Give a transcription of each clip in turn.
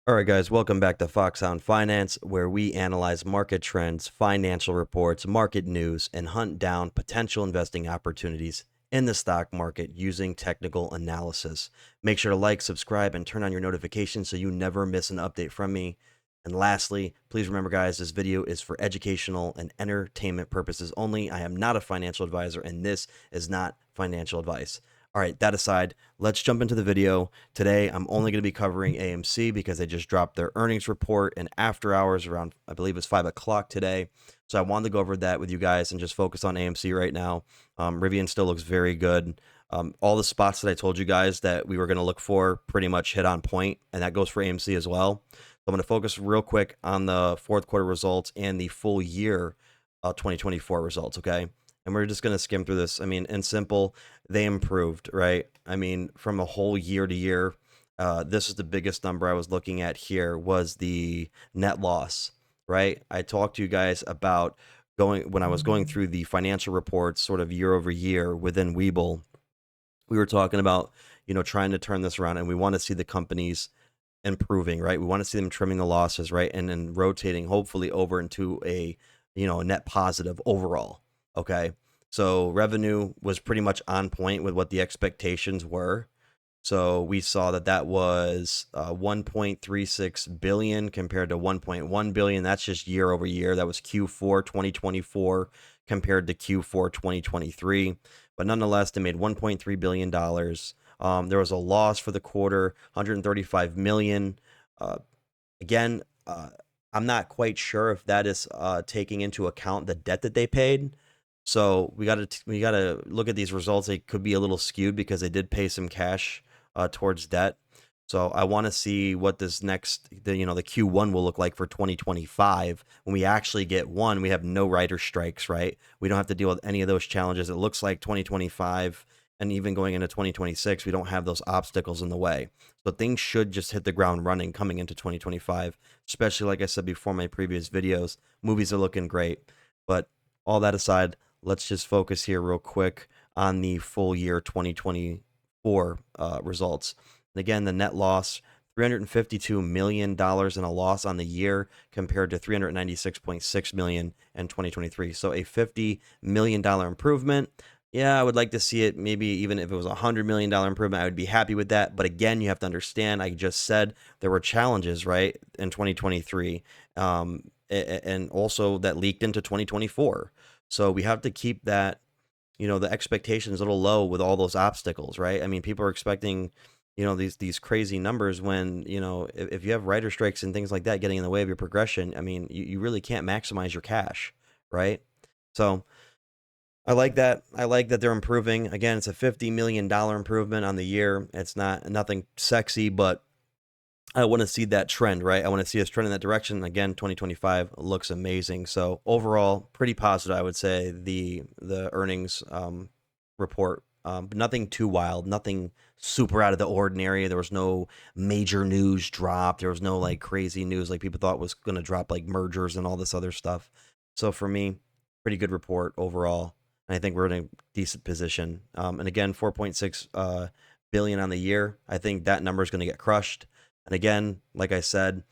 All right, guys, welcome back to Foxhound Finance, where we analyze market trends, financial reports, market news, and hunt down potential investing opportunities in the stock market using technical analysis. Make sure to like, subscribe, and turn on your notifications so you never miss an update from me. And lastly, please remember, guys, this video is for educational and entertainment purposes only. I am not a financial advisor, and this is not financial advice. All right, that aside, let's jump into the video. Today, I'm only going to be covering AMC because they just dropped their earnings report and after hours around, I believe it's 5 o'clock today. So I wanted to go over that with you guys and just focus on AMC right now. Rivian still looks very good. All the spots that I told you guys that we were going to look for pretty much hit on point, and that goes for AMC as well. So I'm going to focus real quick on the fourth quarter results and the full year 2024 results, okay? And we're just going to skim through this. I mean, in simple, they improved, right? I mean, from a whole year to year, this is the biggest number I was looking at here was the net loss, right? I talked to you guys about when I was going through the financial reports sort of year over year within Webull. We were talking about, trying to turn this around, and we want to see the companies improving, right? We want to see them trimming the losses, right? And then rotating hopefully over into a net positive overall. Okay. So revenue was pretty much on point with what the expectations were. So we saw that was 1.36 billion compared to 1.1 billion. That's just year over year. That was Q4 2024 compared to Q4 2023. But nonetheless, they made $1.3 billion. There was a loss for the quarter, 135 million. Again, I'm not quite sure if that is taking into account the debt that they paid. So we got to look at these results. They could be a little skewed because they did pay some cash towards debt. So I want to see what this the Q1 will look like for 2025 when we actually get one. We have no writer strikes, right? We don't have to deal with any of those challenges. It looks like 2025 and even going into 2026, we don't have those obstacles in the way. So things should just hit the ground running coming into 2025, especially like I said before in my previous videos, movies are looking great. But all that aside, let's just focus here real quick on the full year 2024 results. And again, the net loss, $352 million in a loss on the year compared to $396.6 million in 2023. So a $50 million improvement. Yeah, I would like to see it maybe even if it was a $100 million improvement, I would be happy with that. But again, you have to understand, I just said there were challenges, right, in 2023, and also that leaked into 2024. So we have to keep that, the expectations a little low with all those obstacles, right? I mean, people are expecting, these crazy numbers when, if you have writer strikes and things like that getting in the way of your progression, I mean, you really can't maximize your cash, right? So I like that. I like that they're improving. Again, it's a $50 million improvement on the year. It's nothing sexy, but I want to see that trend, right? I want to see us trend in that direction. Again, 2025 looks amazing. So overall, pretty positive, I would say, the earnings report. But nothing too wild, nothing super out of the ordinary. There was no major news drop. There was no like crazy news like people thought was going to drop, like mergers and all this other stuff. So for me, pretty good report overall. And I think we're in a decent position. And again, 4.6 billion on the year. I think that number is going to get crushed. And again, like I said,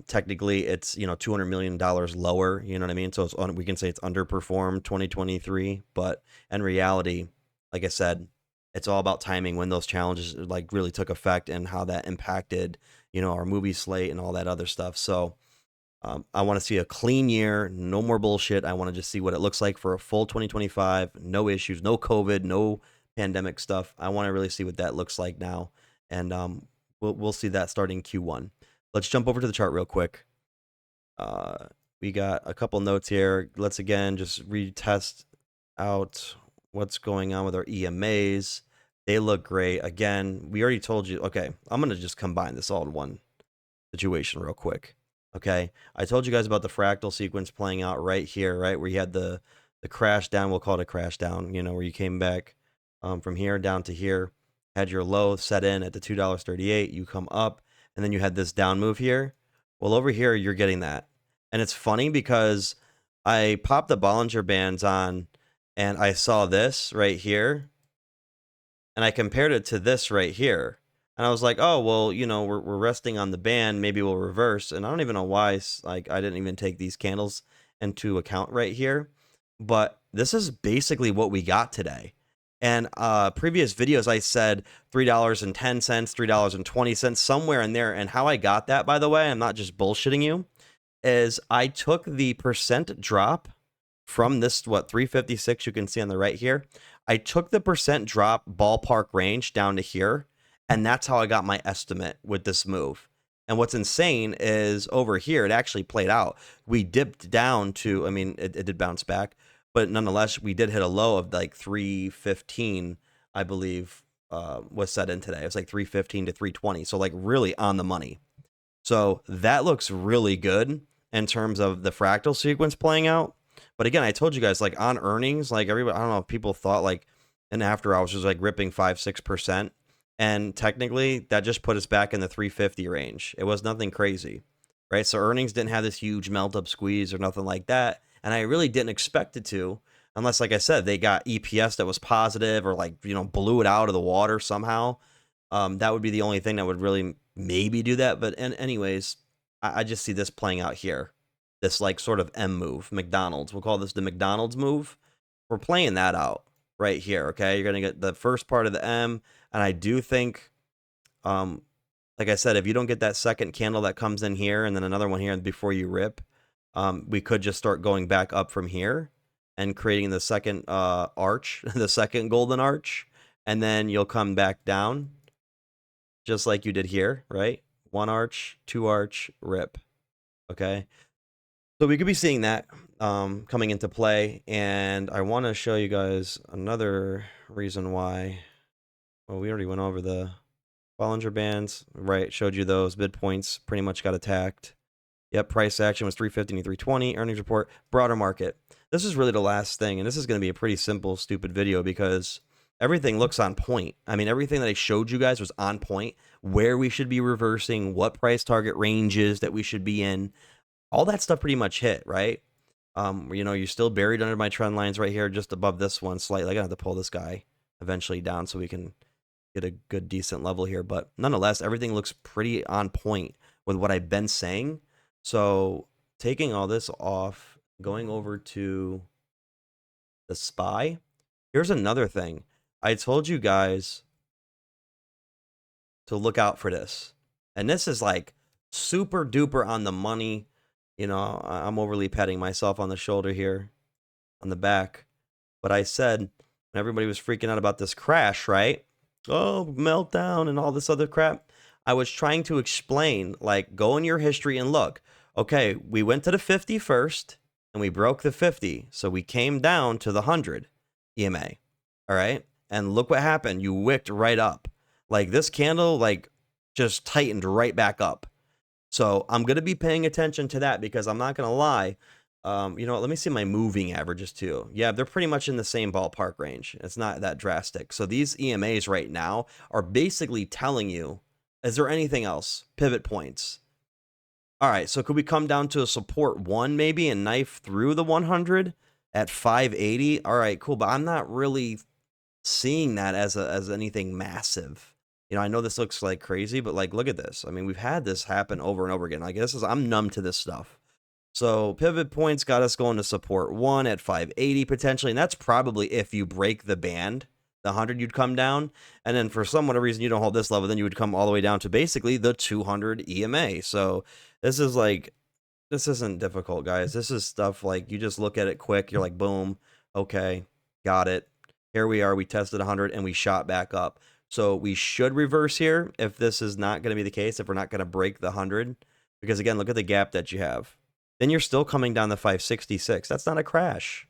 technically it's $200 million lower. You know what I mean? So we can say it's underperformed 2023, but in reality, like I said, it's all about timing when those challenges like really took effect and how that impacted our movie slate and all that other stuff. So I want to see a clean year, no more bullshit. I want to just see what it looks like for a full 2025, no issues, no COVID, no pandemic stuff. I want to really see what that looks like now, and we'll see that starting Q1. Let's jump over to the chart real quick. We got a couple notes here. Let's again just retest out what's going on with our EMAs. They look great. Again, we already told you. Okay, I'm going to just combine this all in one situation real quick. Okay, I told you guys about the fractal sequence playing out right here, right where you had the crash down. We'll call it a crash down, where you came back from here down to here, had your low set in at the $2.38. You come up, and then you had this down move here. Well, over here, you're getting that. And it's funny because I popped the Bollinger Bands on, and I saw this right here, and I compared it to this right here. And I was like, oh, well, we're resting on the band. Maybe we'll reverse. And I don't even know why. Like, I didn't even take these candles into account right here. But this is basically what we got today. And previous videos, I said $3.10, $3.20, somewhere in there. And how I got that, by the way, I'm not just bullshitting you, is I took the percent drop from this, 356 you can see on the right here. I took the percent drop ballpark range down to here, and that's how I got my estimate with this move. And what's insane is over here, it actually played out. We dipped down to, I mean, it did bounce back, but nonetheless, we did hit a low of like 315, I believe, was set in today. It was like 315 to 320. So like really on the money. So that looks really good in terms of the fractal sequence playing out. But again, I told you guys, like on earnings, like everybody, I don't know if people thought like an after hours was like ripping 5-6%. And technically, that just put us back in the 350 range. It was nothing crazy, right? So earnings didn't have this huge melt up squeeze or nothing like that. And I really didn't expect it to, unless, like I said, they got EPS that was positive or like, blew it out of the water somehow. That would be the only thing that would really maybe do that. But anyways, I just see this playing out here. This like sort of M move, McDonald's. We'll call this the McDonald's move. We're playing that out right here, okay? You're going to get the first part of the M, and I do think, like I said, if you don't get that second candle that comes in here and then another one here before you rip, we could just start going back up from here and creating the second arch, the second golden arch, and then you'll come back down just like you did here, right? One arch, two arch, rip, okay? So we could be seeing that coming into play, and I want to show you guys another reason why. Well, we already went over the Bollinger Bands, right? Showed you those bid points pretty much got attacked. Yep, price action was 350 to 320. Earnings report, broader market. This is really the last thing, and this is going to be a pretty simple, stupid video because everything looks on point. I mean, everything that I showed you guys was on point. Where we should be reversing, what price target ranges that we should be in. All that stuff pretty much hit, right? You're still buried under my trend lines right here, just above this one slightly. I'm gonna have to pull this guy eventually down so we can get a good, decent level here. But nonetheless, everything looks pretty on point with what I've been saying. So taking all this off, going over to the SPY. Here's another thing. I told you guys to look out for this. And this is like super duper on the money. I'm overly patting myself on the shoulder here, on the back. But I said, everybody was freaking out about this crash, right? Oh, meltdown and all this other crap. I was trying to explain, like, go in your history and look. Okay, we went to the 50 first, and we broke the 50. So we came down to the 100 EMA, all right? And look what happened. You wicked right up. Like, this candle, like, just tightened right back up. So I'm going to be paying attention to that because I'm not going to lie. You know what? Let me see my moving averages too. Yeah, they're pretty much in the same ballpark range. It's not that drastic. So these EMAs right now are basically telling you, is there anything else? Pivot points. All right, so could we come down to a support 1 maybe and knife through the 100 at 580? All right, cool. But I'm not really seeing that as anything massive. I know this looks like crazy, but like, look at this. I mean, we've had this happen over and over again. Like, I'm numb to this stuff. So pivot points got us going to support 1 at 580 potentially, and that's probably if you break the band, the 100 you'd come down, and then for some whatever reason you don't hold this level, then you would come all the way down to basically the 200 EMA. So this isn't difficult, guys. This is stuff like you just look at it quick. You're like, boom, okay, got it. Here we are. We tested 100 and we shot back up. So we should reverse here if this is not going to be the case, if we're not going to break the 100. Because again, look at the gap that you have. Then you're still coming down the 566. That's not a crash.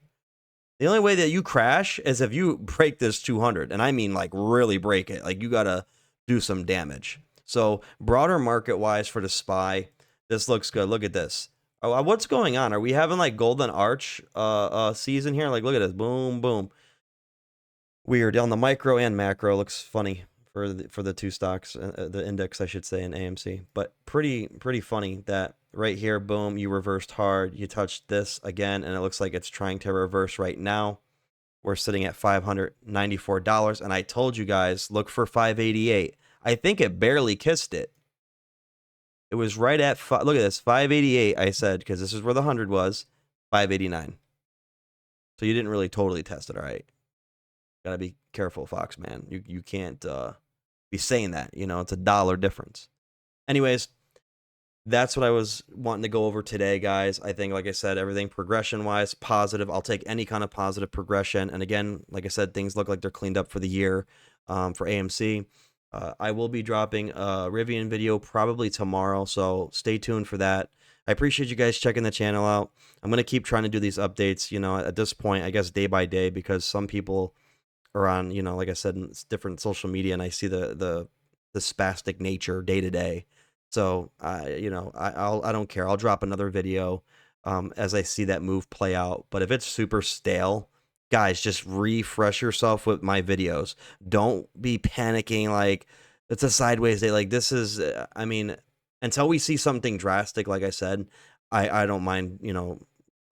The only way that you crash is if you break this 200. And I mean like really break it. Like you got to do some damage. So broader market-wise for the SPY, this looks good. Look at this. Oh, what's going on? Are we having like golden arch season here? Like look at this. Boom, boom. Weird. On the micro and macro looks funny for the two stocks, the index I should say, in AMC. But pretty funny that right here, boom, you reversed hard. You touched this again, and it looks like it's trying to reverse right now. We're sitting at $594, and I told you guys look for 588. I think it barely kissed it. It was right at look at this, 588. I said because this is where the 100 was, 589. So you didn't really totally test it, all right? Gotta be careful, Fox man. You can't be saying that. It's a dollar difference. Anyways, that's what I was wanting to go over today, guys. I think, like I said, everything progression-wise, positive. I'll take any kind of positive progression. And again, like I said, things look like they're cleaned up for the year for AMC. I will be dropping a Rivian video probably tomorrow, so stay tuned for that. I appreciate you guys checking the channel out. I'm going to keep trying to do these updates, at this point, I guess day by day, because some people are on, like I said, in different social media, and I see the spastic nature day to day. So, I don't care. I'll drop another video as I see that move play out. But if it's super stale, guys, just refresh yourself with my videos. Don't be panicking like it's a sideways day. Like this is, I mean, until we see something drastic, like I said, I don't mind,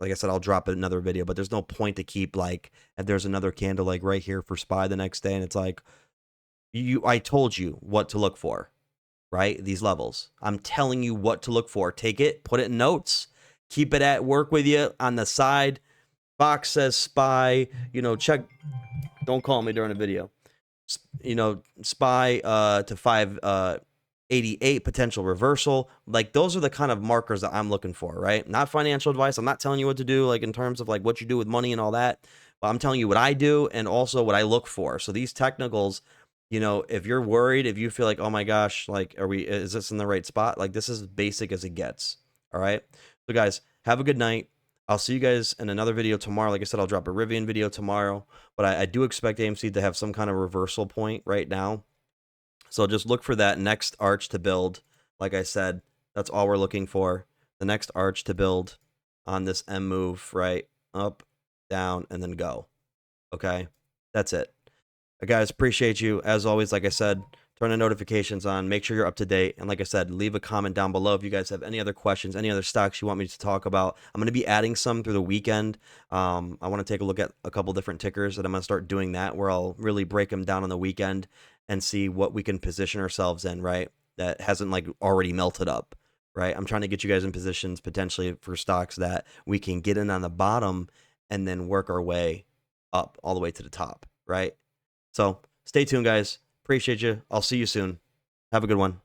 like I said, I'll drop another video, but there's no point to keep like, if there's another candle like right here for SPY the next day, and it's like, I told you what to look for, right? These levels. I'm telling you what to look for. Take it, put it in notes, keep it at work with you on the side. Fox says SPY, check. Don't call me during a video. SPY to 588 potential reversal. Like those are the kind of markers that I'm looking for, right? Not financial advice. I'm not telling you what to do, like in terms of like what you do with money and all that. But I'm telling you what I do and also what I look for. So these technicals, if you're worried, if you feel like, oh my gosh, like, is this in the right spot? Like, this is as basic as it gets. All right. So, guys, have a good night. I'll see you guys in another video tomorrow. Like I said, I'll drop a Rivian video tomorrow, but I do expect AMC to have some kind of reversal point right now. So just look for that next arch to build. Like I said, that's all we're looking for. The next arch to build on this M move, right? Up, down, and then go. Okay. That's it. Guys, appreciate you. As always, like I said, turn the notifications on. Make sure you're up to date. And like I said, leave a comment down below if you guys have any other questions, any other stocks you want me to talk about. I'm going to be adding some through the weekend. I want to take a look at a couple different tickers, and I'm going to start doing that where I'll really break them down on the weekend and see what we can position ourselves in, right? That hasn't like already melted up, right? I'm trying to get you guys in positions potentially for stocks that we can get in on the bottom and then work our way up all the way to the top, right? So stay tuned, guys. Appreciate you. I'll see you soon. Have a good one.